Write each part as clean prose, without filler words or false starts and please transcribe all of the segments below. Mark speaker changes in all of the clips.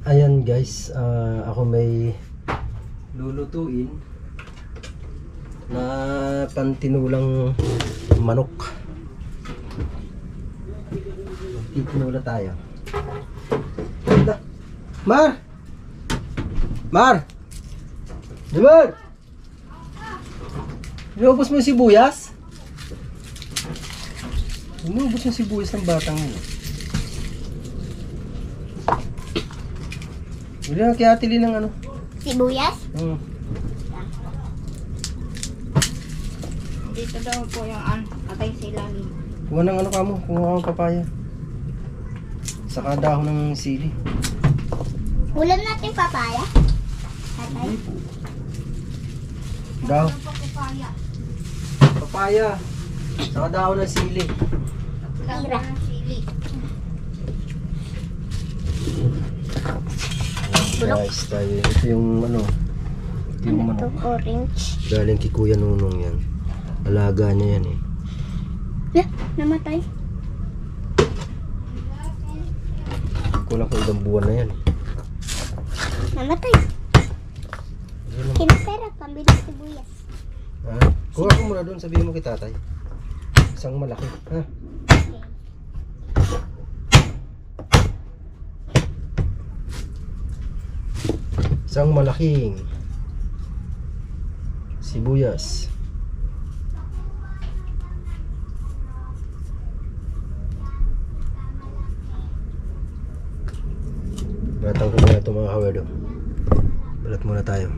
Speaker 1: Ayan guys, ako may lulutuin na pantinulang manok. Magtitinula tayo. Mar! Mar! Dimar! Inubos mo yung sibuyas? Inubos yung sibuyas ng batang yun. Bili na kaya Ate Lynn ng ano?
Speaker 2: Sibuyas?
Speaker 3: Dito daw po yung atay sa ilalim.
Speaker 1: Kuha ng ano ka mo, kuha ng papaya. Saka dahon ng sili.
Speaker 2: Ulam natin papaya? Tatay?
Speaker 1: Dahon.
Speaker 3: Papaya.
Speaker 1: Papaya. Saka dahon ng sili.
Speaker 3: Tira. Sili.
Speaker 1: Guys, tayo. Ito yung ano. Ito yung
Speaker 2: Ano to?
Speaker 1: manok.
Speaker 2: Orange.
Speaker 1: Galing kay Kuya Nunong yan. Alaga niya yan eh.
Speaker 2: Yeah, namatay.
Speaker 1: Kulang ko ilang buwan na yan eh.
Speaker 2: Namatay.
Speaker 1: Ayun naman.
Speaker 2: Kinapera, pambili sibuyas.
Speaker 1: Ha? Kuha ko muna doon, sabihin mo kay tatay. Isang malaki. Ha? Isang malaking sibuyas. Batang ko muna ito mga kawerdo. Balat muna tayo.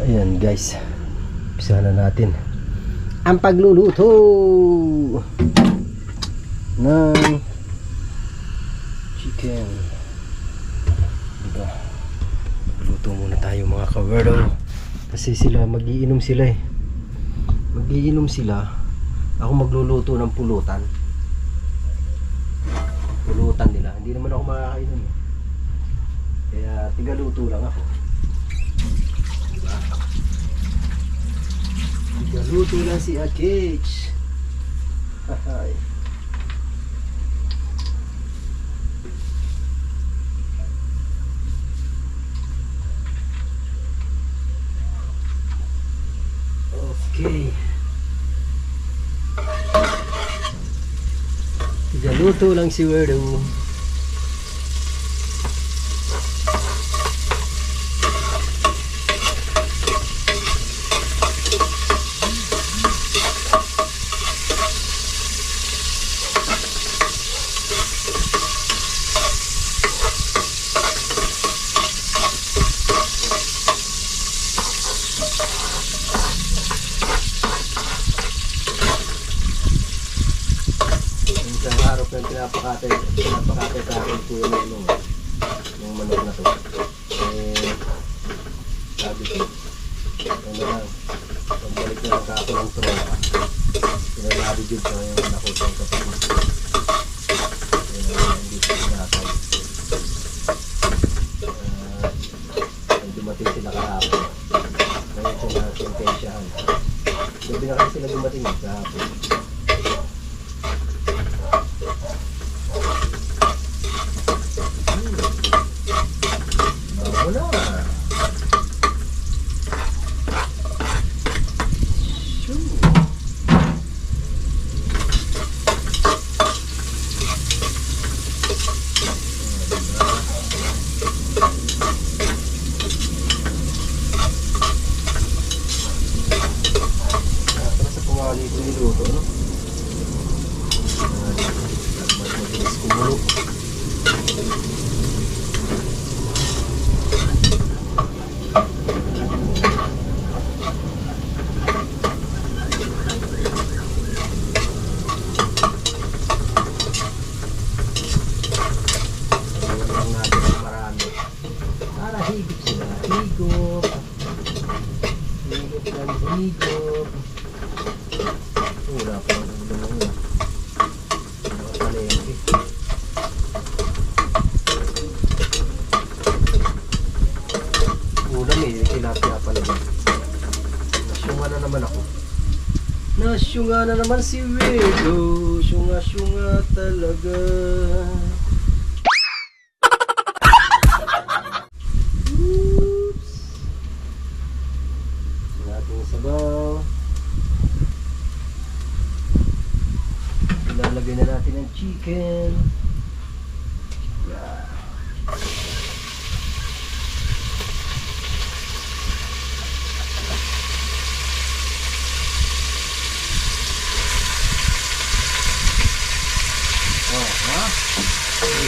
Speaker 1: Ayan guys, umpisa na natin ang pagluluto ng chicken. Diba? Magluto muna tayo mga kawerdo. Kasi sila, magiinom sila eh. Magiinom sila. Ako magluluto ng pulutan. Pulutan nila. Hindi naman ako makakainom eh. Kaya tigaluto lang ako. Diba? Tigaluto lang si Akich. Hahay. Okay. Tigaluto lang si Werdo. Isang araw ko yung pinapakatay sa akin kuya nung manok na to. Eh, sabi ko, ano lang, pambalik na lang ako ng tropa. Pinalabi dyan sa yung anak ko sa kapatid. Hindi ko sinatay. Nang dumating sila kahapon. Ngayon sila sentensyahan. Gabi na kasi sila dumating kahapon. Wala. Sa pumali ko niluto, no? Mas kumulok. Higop sila. Higop. Higop ng higop. Wala pa ang ulo mo yun. Nakapalengke. Ulam eh. Tilapia pala ba? Nasyunga na naman ako. Nasyunga na naman si Wedo. Syunga-syunga talaga.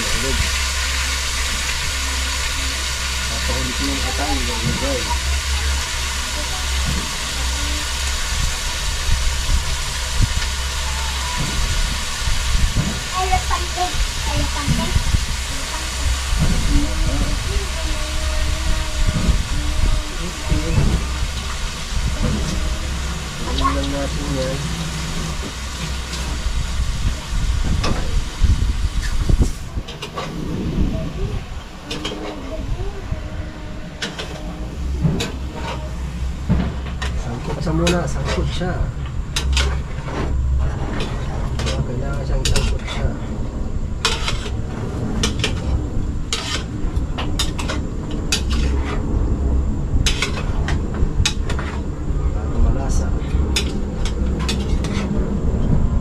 Speaker 1: ulit. Papahulit mo yung atay, lagay.
Speaker 2: Elefante. Elefante.
Speaker 1: Ayan lang natin yan. Sangkot siya muna, sangkot siya. Kailangan siyang sangkot siya. Para malasa.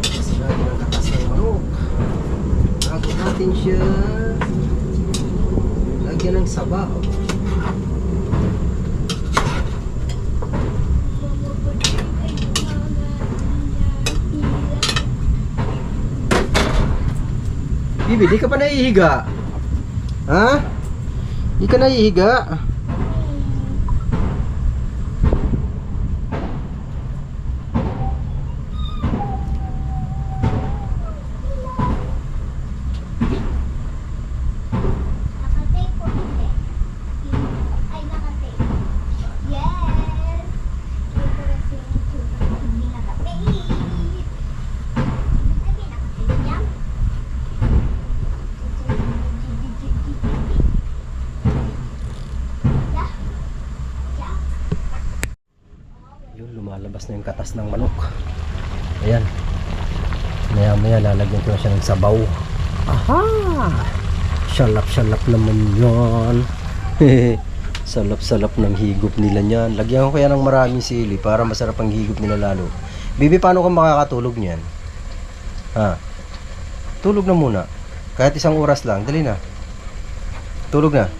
Speaker 1: Kasi natin ang katas ng manok. Bago natin siya lagyan ng sabaw. Bibi, di ka pa nahihiga? Ha? Di ka nahihiga?
Speaker 2: Nakatay po hindi. Ay, nakatay. Yes! Ito kasi hindi nakatay. Hindi nakatay yan.
Speaker 1: Yun, lumalabas na yung katas ng manok. Ayan. Maya maya lalagyan ko na siya ng sabaw. Aha! Salap-salap naman yan. Salap-salap ng higop nila niyan. Lagyan ko kaya ng maraming sili para masarap ang higop nila lalo. Bibi, paano ka makakatulog niyan? Ha? Tulog na muna. Kahit 1 oras lang. Dali na. Tulog na.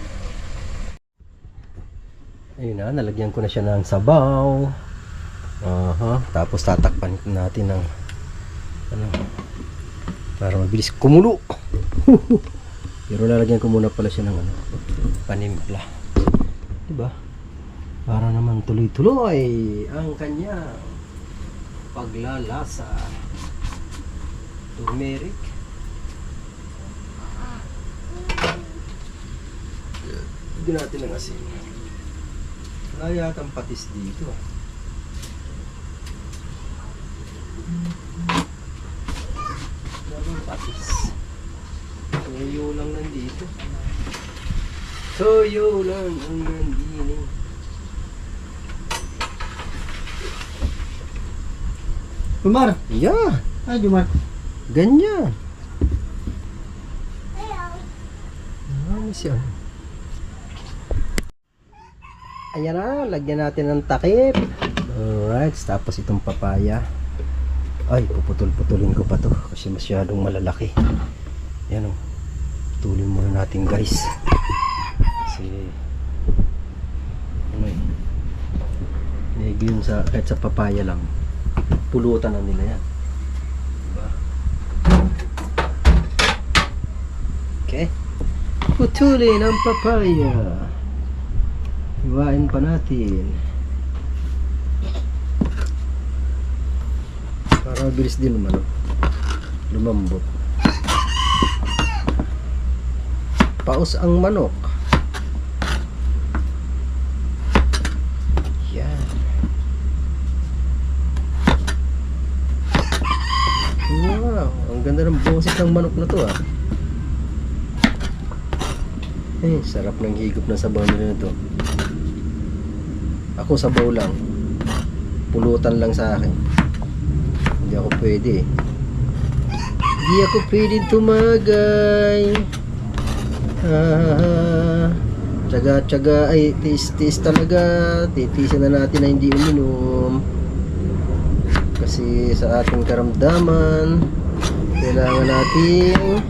Speaker 1: Ayun na, nalagyan ko na siya ng sabaw. Aha, tapos tatakpan natin ng ano, para mabilis kumulo. Pero lalagyan ko muna pala siya ng ano, panimpla. Diba? Para naman tuloy-tuloy ang kanya paglalasa. Turmeric. Bigyan natin ng asin. Wala yatang patis dito. Walang patis. Toyo lang nandito. Toyo lang ang nandito.
Speaker 4: Jumar,
Speaker 1: Yeah,
Speaker 4: ay Jumar.
Speaker 1: ganyan.
Speaker 2: Ayaw.
Speaker 1: Ano siya? Ayan na, lagyan natin ng takip. Alright, tapos itong papaya. Ay, puputol-putulin ko pa to kasi masyadong malalaki. Ayan o. Putulin muna natin guys. Kasi ano eh. Medyo yun sa, kahit sa papaya lang. Pulutan na nila yan. Diba? Okay. Putulin ang papaya. Hiwain pa natin. Para mabilis din naman, lumambot. Paus ang manok. Yan. Wow, ang ganda ng boses ng manok na to ah. Eh, sarap ng higop na sabaw nila na to. Ako sabaw lang. Pulutan lang sa akin. Hindi ako pwede eh. Hindi ako pwede tumagay. Tsaga-tsaga ay tis-tis talaga. Titisin na natin na hindi uminom. Kasi sa ating karamdaman, kailangan nating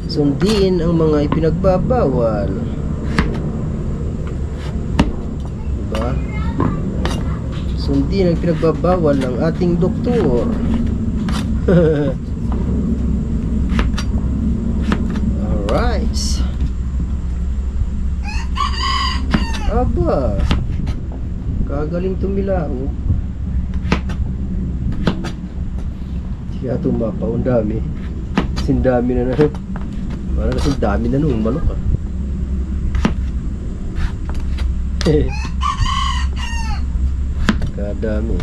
Speaker 1: sundin ang mga ipinagbabawal. Diba? Sundin ang pinagbabawal ng ating doktor. Alright. Aba. Kagaling tumilaw. Kaya tumapaw. Ang dami. Kasing dami na. Parang kasing dami na nung manok ah. Kadami.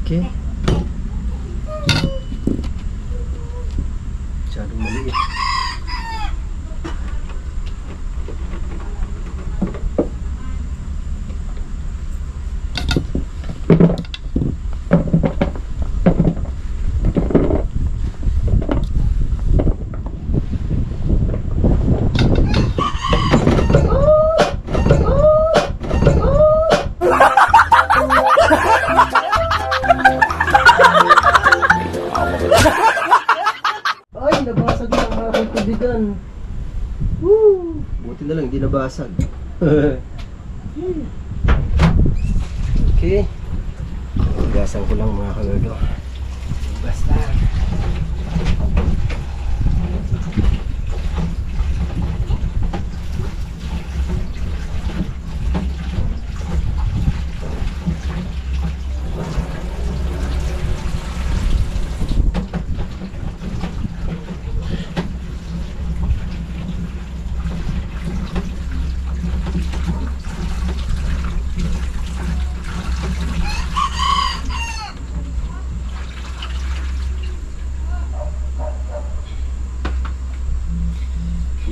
Speaker 1: Okay. Masyadong maliit. Ay, nabasag na ang aking tubigan. Woo! Buti na lang, hindi nabasag. Okay. Gasan ko lang mga kagagawa. Basta.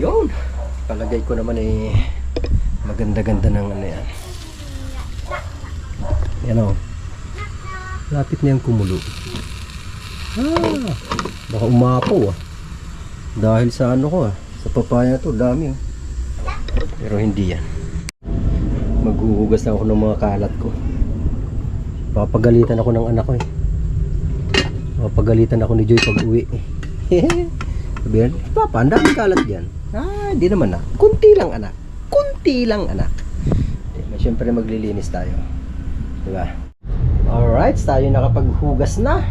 Speaker 1: Yun. Palagay ko naman eh maganda-ganda ng ano yan. Yan o. Lapit na yung kumulo. Ah, baka umapaw ah. Dahil sa ano ko ah. Sa papaya to, dami oh. Pero hindi yan. Maghuhugas na ako ng mga kalat ko. Papagalitan ako ng anak ko eh. Papagalitan ako ni Joy pag uwi. Sabihan, Papa, ang daming kalat dyan. Ah, hindi naman na. Kunti lang anak. Kunti lang anak. Siyempre maglilinis tayo. Diba? Alright, tayo nakapaghugas na.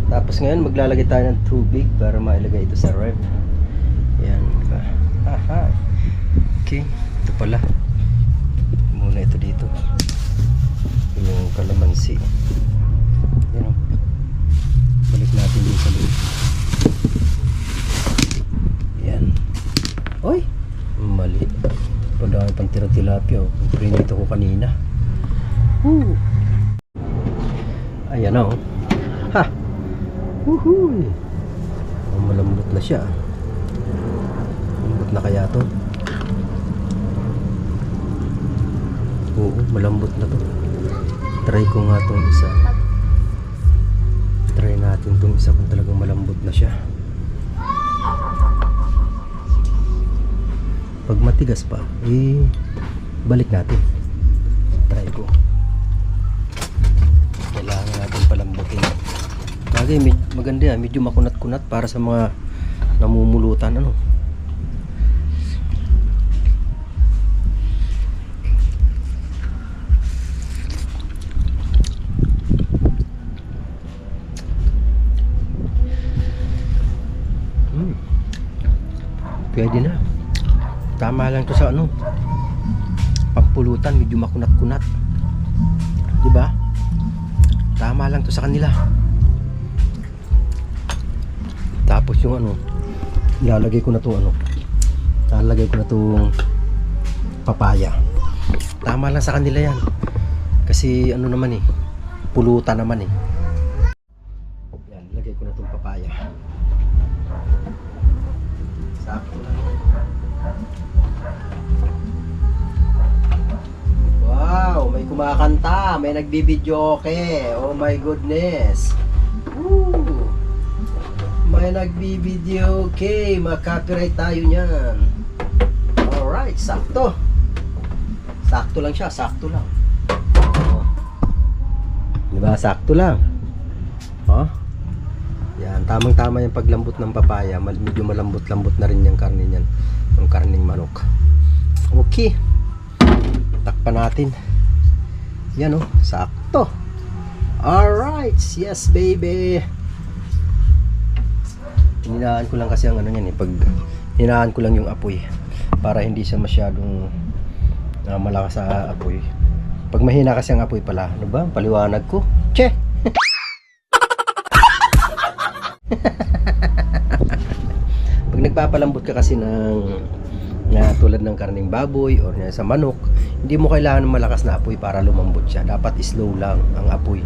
Speaker 1: Tapos ngayon maglalagay tayo ng tubig para mailagay ito sa ref. Yan. Aha. Okay, ito pala. Muna ito dito. Yung kalamansi. Yan o. Balik natin dito sa loob. Yan. Oy, mali. Padami pang tira-tilapia. Prinito ko kanina. Woo. Ayan na oh. Ha. Woohoo. Malambot na siya. Malambot na kaya to? Oo, malambot na to. Try ko nga tong isa. Try natin tong isa kung talagang malambot na siya. Pag matigas pa, eh balik natin. Try ko. Kailangan natin palambutin. Bagay, maganda yan. Medyo makunat-kunat para sa mga namumulutan. Ano? Pwede na. Tama lang to sa ano, pampulutan, medyo makunat-kunat. Diba? Tama lang to sa kanila. Tapos yung ano, ilalagay ko na to ano, lalagay ko na tong papaya. Tama lang sa kanila yan. Kasi ano naman eh, pulutan naman eh. Yan, lagay ko na tong papaya. Sakto lang. Wow, may kumakanta, may nagbibidyoke. Oh my goodness. Woo! May nagbibidyoke, makapiright tayo niyan. Alright, sakto. Sakto lang siya, sakto lang. Oh. Diba, sakto lang. Oh. Yan, tamang-tama yung paglambot ng papaya. Medyo malambot-lambot na rin yung karne niyan. Yung karning manok. Okay. Takpan natin. Yan oh, sakto. Alright, yes baby. Hinaan ko lang kasi ang ano yan eh. Pag hinaan ko lang yung apoy para hindi siya masyadong malakas sa apoy. Pag mahina kasi ang apoy pala, ano ba? Paliwanag ko. Che! Pag nagpapalambot ka kasi ng tulad ng karning baboy or sa manok, hindi mo kailangan ng malakas na apoy para lumambot siya. Dapat slow lang ang apoy,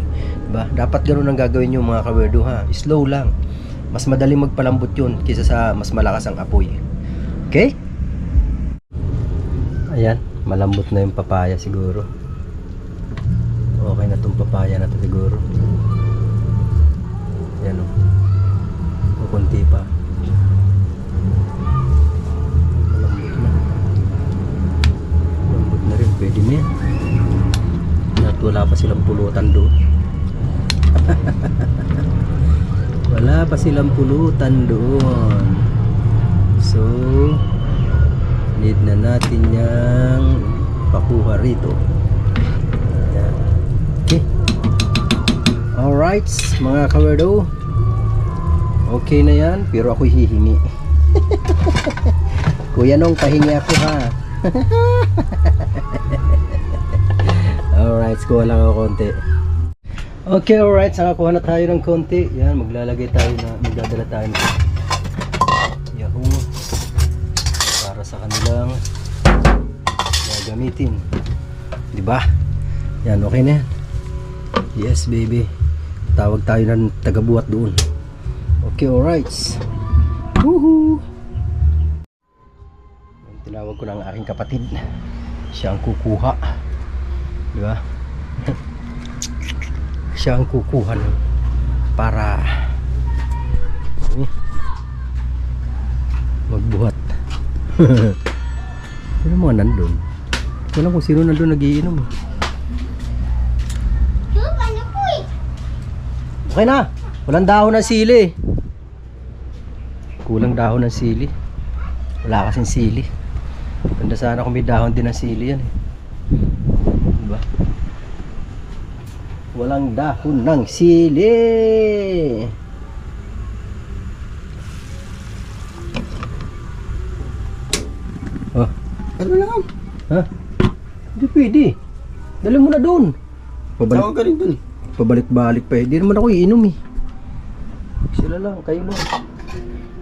Speaker 1: diba? Dapat ganoon ang gagawin nyo mga kawerdo ha. Slow lang. Mas madali magpalambot yun kaysa sa mas malakas ang apoy. Okay? Ayan, malambot na yung papaya siguro. Okay na tong papaya na to siguro. Ayan o. Kunti pa. Malambot na rin, pwede na yan. At wala pa silang pulutan doon. Wala pa silang pulutan doon. So need na natin yang pakuha rito. Ayan. Okay. Alright mga kawerdo, okay na yan, pero ako'y hihingi. Kuya Nong, pahingi ako ha. Alright, kuha lang ako konti. Okay, alright, saka kuha na tayo ng konti. Yan, magdadala tayo na yahoo para sa kanilang gagamitin. Diba? Yan, okay na yan. Yes, baby. Tawag tayo ng tagabuhat doon. Okay, alright. Woohoo! Tinawag ko ng aking kapatid. Siya ang kukuha. Diba? Siya ang kukuha para magbuhat. Sino mga nandun? Wala kung sino nandun nagiinom.
Speaker 2: Ano po eh?
Speaker 1: Okay na. Walang dahon ng sili. Kulang dahon ng sili. Wala kasing sili. Ganda sana kung may dahon din ng sili yan eh. Diba? Walang dahon ng sili. Oh.
Speaker 4: Ano lang?
Speaker 1: Ha? Hindi pwede. Dali mo na doon.
Speaker 4: Tawag ka rin dun.
Speaker 1: Pabalik-balik pa eh. Di naman ako iinom eh. Sila lang, kayo lang.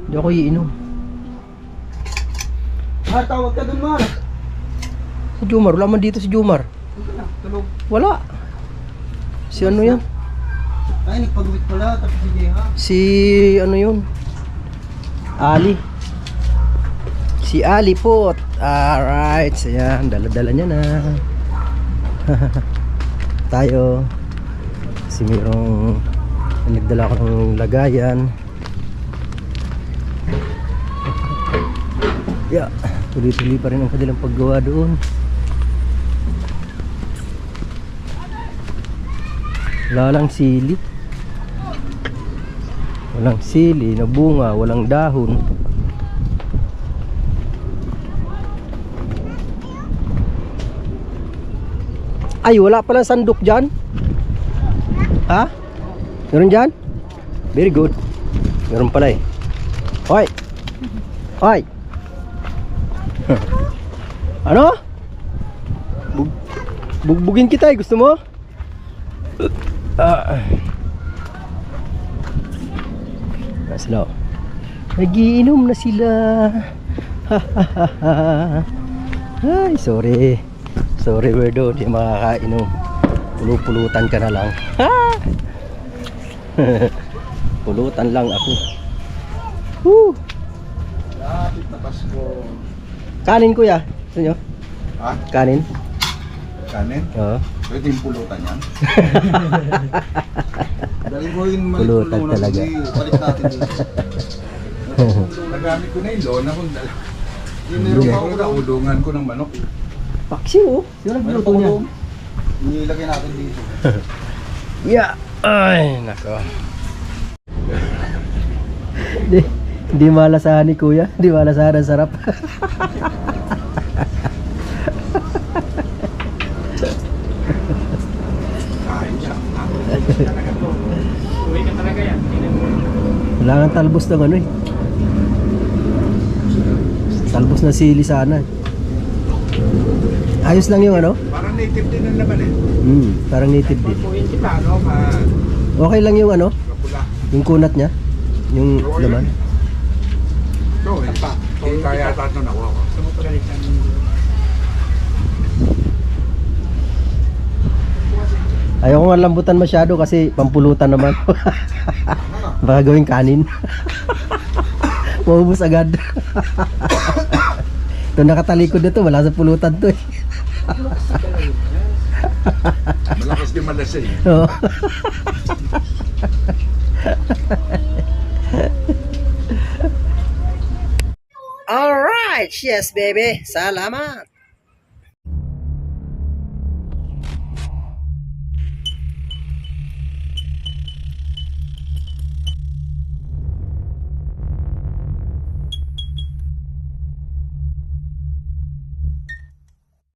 Speaker 1: Hindi ako iinom.
Speaker 4: Tawag ka dun, Mar.
Speaker 1: Si Jumar, wala man dito si Jumar.
Speaker 4: Tulog.
Speaker 1: Wala. Si ano yan?
Speaker 4: Ay, nagpagupit pala. Tapos sige ha.
Speaker 1: Si ano yun? Ali. Si Ali po. Alright. Ayan, dala-dala niya na. Tayo. Kasi mayroong nagdala ko ng lagayan. Yeah, tuloy-tuloy pa rin ang kanilang paggawa doon. Wala lang sili. Walang sili na bunga, walang dahon. Ay, wala palang sandok dyan. Ha? Meron dyan? Very good. Meron pala eh. Hoy! Hoy! Ano? Bugbugin kita eh. Gusto mo? Sila. Nagiinom na sila. Ay, sorry. Sorry, weirdo. Di makakainom. Pulutan ka na lang. Pulutan lang ako. Woo!
Speaker 4: Lapit na Pasko.
Speaker 1: Kanin kuya. Gusto nyo?
Speaker 4: Ha?
Speaker 1: Kanin?
Speaker 4: Kanin?
Speaker 1: Oo.
Speaker 4: Pwede yung pulutan yan. Dali mo yung
Speaker 1: Pulutan talaga.
Speaker 4: Palit natin dito. Nagamit ko na yung lona kung dala. Yung meron pa ako na ulungan ko ng manok.
Speaker 1: Paksi oh. Sino nagluto niya?
Speaker 4: Nilagay natin dito.
Speaker 1: Yeah. Ay, nako. Hindi malasahan ni kuya. Hindi malasahan ang sarap. Wala kang talbos ng ano eh. Talbos na sili sana. Ayos lang yung ano?
Speaker 4: Parang native din ang laman eh.
Speaker 1: Parang native din.
Speaker 4: Pagpuin kita, no?
Speaker 1: Okay lang yung ano?
Speaker 4: Kapula.
Speaker 1: Yung kunat niya? Yung laman?
Speaker 4: So, pa. Kaya yata ito nakuha ko.
Speaker 1: Ayaw ko nga lambutan masyado kasi pampulutan naman. Baka gawing kanin. Maubos agad. Ito nakatalikod na to, wala sa pulutan to eh.
Speaker 4: Malakas din malasay.
Speaker 1: Oo. Alright, yes baby. Salamat.